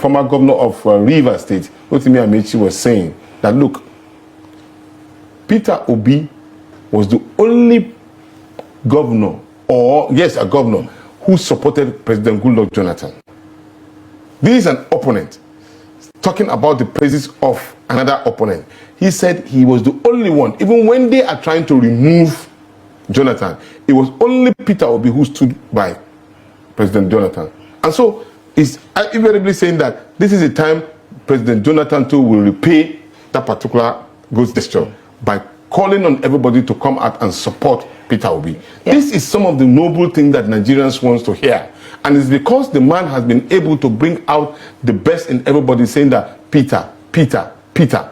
former governor of Rivers State, Rotimi Amaechi, was saying that, look, Peter Obi was the only governor, a governor, who supported President Goodluck Jonathan. This is an opponent talking about the praises of another opponent. He said he was the only one, even when they are trying to remove Jonathan, it was only Peter Obi who stood by President Jonathan. And so it's invariably saying that this is a time President Jonathan too will repay that particular good gesture by calling on everybody to come out and support Peter Obi. Yeah. This is some of the noble things that Nigerians want to hear. And it's because the man has been able to bring out the best in everybody, saying that Peter, Peter, Peter.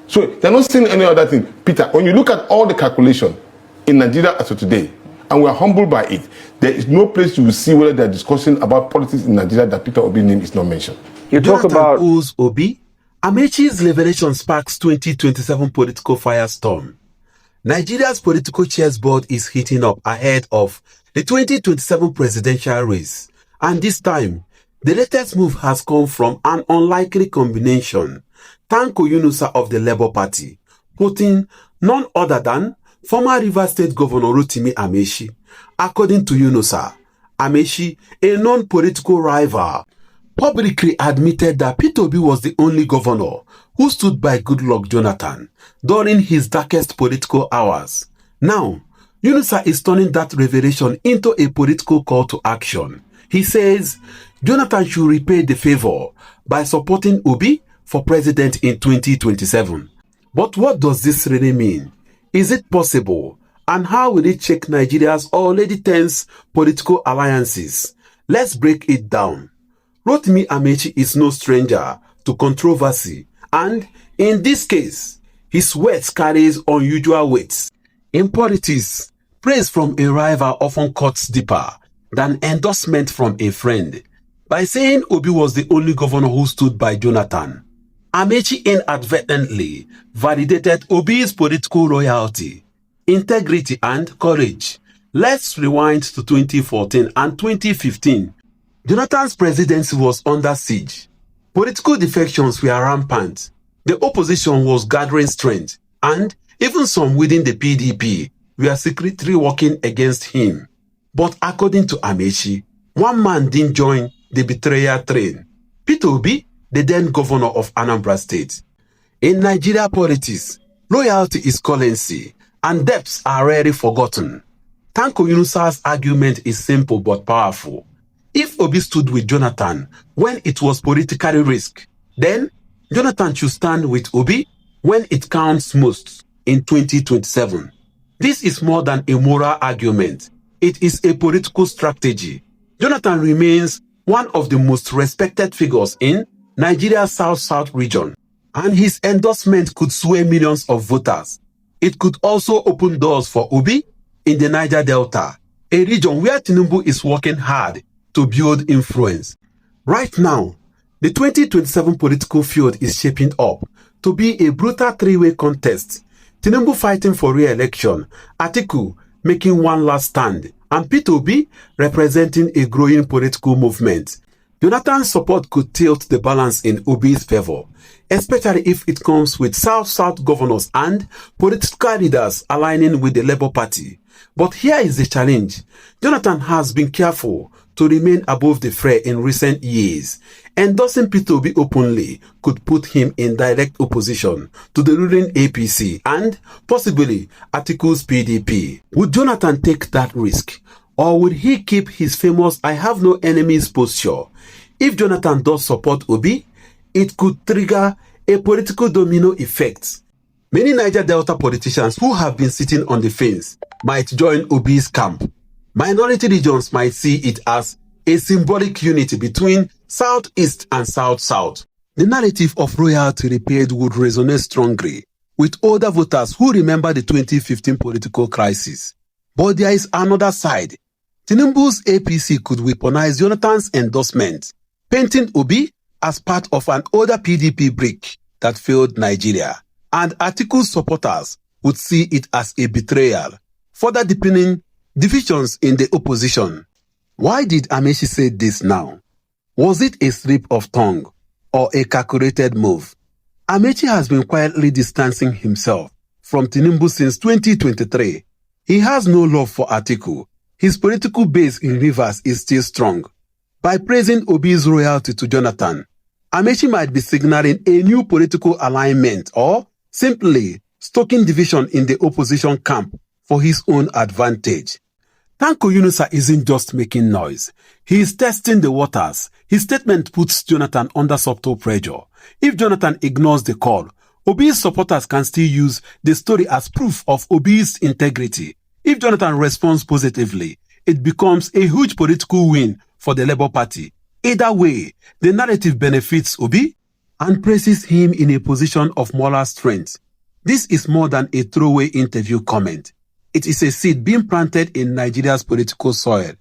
So they're not saying any other thing. Peter, when you look at all the calculation in Nigeria as of today, and we are humbled by it, there is no place you will see whether they're discussing about politics in Nigeria that Peter Obi's name is not mentioned. You talk about who's Obi? Amaechi's revelation sparks 2027 political firestorm. Nigeria's political chessboard is heating up ahead of the 2027 presidential race. And this time, the latest move has come from an unlikely combination. Tanko Yunusa of the Labour Party, putting none other than former Rivers State Governor Rotimi Amaechi. According to Yunusa, Amaechi, a non-political rival, publicly admitted that Peter Obi was the only governor who stood by Goodluck Jonathan during his darkest political hours. Now, Yunusa is turning that revelation into a political call to action. He says Jonathan should repay the favor by supporting Obi for president in 2027. But what does this really mean? Is it possible? And how will it check Nigeria's already tense political alliances? Let's break it down. Rotimi Amaechi is no stranger to controversy, and in this case, his words carries unusual weights. In politics, praise from a rival often cuts deeper than endorsement from a friend. By saying Obi was the only governor who stood by Jonathan, Amaechi inadvertently validated Obi's political loyalty, integrity, and courage. Let's rewind to 2014 and 2015. Jonathan's presidency was under siege. Political defections were rampant. The opposition was gathering strength, and even some within the PDP were secretly working against him. But according to Amaechi, one man didn't join the betrayal train. Peter Obi, the then governor of Anambra State. In Nigeria politics, loyalty is currency, and debts are rarely forgotten. Tanko Yunusa's argument is simple but powerful. If Obi stood with Jonathan when it was politically risk, then Jonathan should stand with Obi when it counts most in 2027. This is more than a moral argument. It is a political strategy. Jonathan remains one of the most respected figures in Nigeria's South-South region, and his endorsement could sway millions of voters. It could also open doors for Obi in the Niger Delta, a region where Tinubu is working hard to build influence. Right now, the 2027 political field is shaping up to be a brutal three-way contest. Tinubu fighting for re-election, Atiku making one last stand, and Peter Obi representing a growing political movement. Jonathan's support could tilt the balance in Obi's favor, especially if it comes with South-South governors and political leaders aligning with the Labour Party. But here is the challenge. Jonathan has been careful to remain above the fray in recent years. Endorsing Peter Obi openly could put him in direct opposition to the ruling APC and possibly Atiku's PDP. Would Jonathan take that risk? Or would he keep his famous "I have no enemies" posture? If Jonathan does support Obi, it could trigger a political domino effect. Many Niger Delta politicians who have been sitting on the fence might join Obi's camp. Minority regions might see it as a symbolic unity between Southeast and South-South. The narrative of royalty repaid would resonate strongly with older voters who remember the 2015 political crisis. But there is another side. Tinubu's APC could weaponize Jonathan's endorsement, painting Obi as part of an older PDP brick that failed Nigeria. And Atiku's supporters would see it as a betrayal, further deepening divisions in the opposition. Why did Amaechi say this now? Was it a slip of tongue? or a calculated move. Amaechi has been quietly distancing himself from Tinubu since 2023. He has no love for Atiku. His political base in Rivers is still strong. By praising Obi's loyalty to Jonathan, Amaechi might be signaling a new political alignment or simply stoking division in the opposition camp for his own advantage. Tanko Yunusa isn't just making noise. He is testing the waters. His statement puts Jonathan under subtle pressure. If Jonathan ignores the call, Obi's supporters can still use the story as proof of Obi's integrity. If Jonathan responds positively, it becomes a huge political win for the Labour Party. Either way, the narrative benefits Obi and places him in a position of moral strength. This is more than a throwaway interview comment. It is a seed being planted in Nigeria's political soil.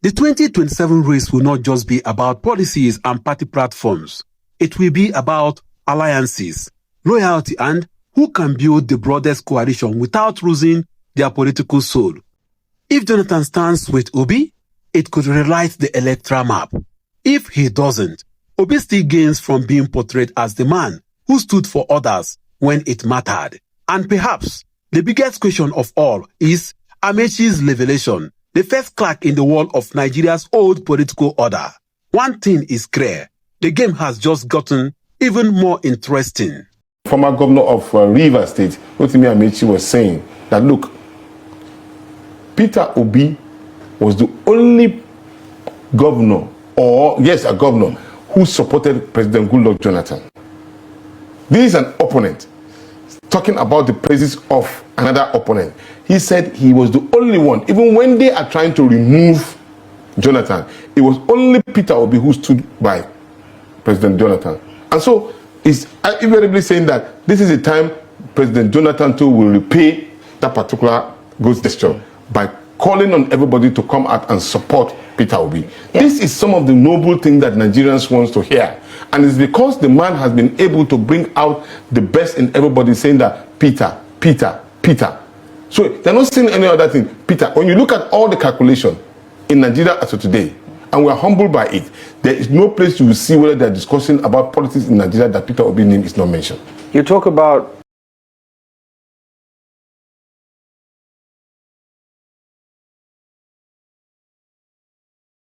The 2027 race will not just be about policies and party platforms. It will be about alliances, loyalty, and who can build the broadest coalition without losing their political soul. If Jonathan stands with Obi, it could rewrite the electoral map. If he doesn't, Obi still gains from being portrayed as the man who stood for others when it mattered. And perhaps the biggest question of all is Amaechi's revelation, the first crack in the wall of Nigeria's old political order. One thing is clear, the game has just gotten even more interesting. Former governor of Rivers State, Rotimi Amaechi, was saying that, look, Peter Obi was the only governor, a governor, who supported President Goodluck Jonathan. This is an opponent talking about the praises of another opponent. He said he was the only one, even when they are trying to remove Jonathan, it was only Peter Obi who stood by President Jonathan. And so he's invariably saying that this is the time President Jonathan too will repay that particular good gesture by calling on everybody to come out and support Peter Obi. Yeah. This is some of the noble things that Nigerians want to hear. And it's because the man has been able to bring out the best in everybody, saying that Peter, Peter, Peter. So they're not saying any other thing. Peter, when you look at all the calculation in Nigeria as of today, and we're humbled by it, there is no place you will see whether they're discussing about politics in Nigeria that Peter Obi's name is not mentioned. You talk about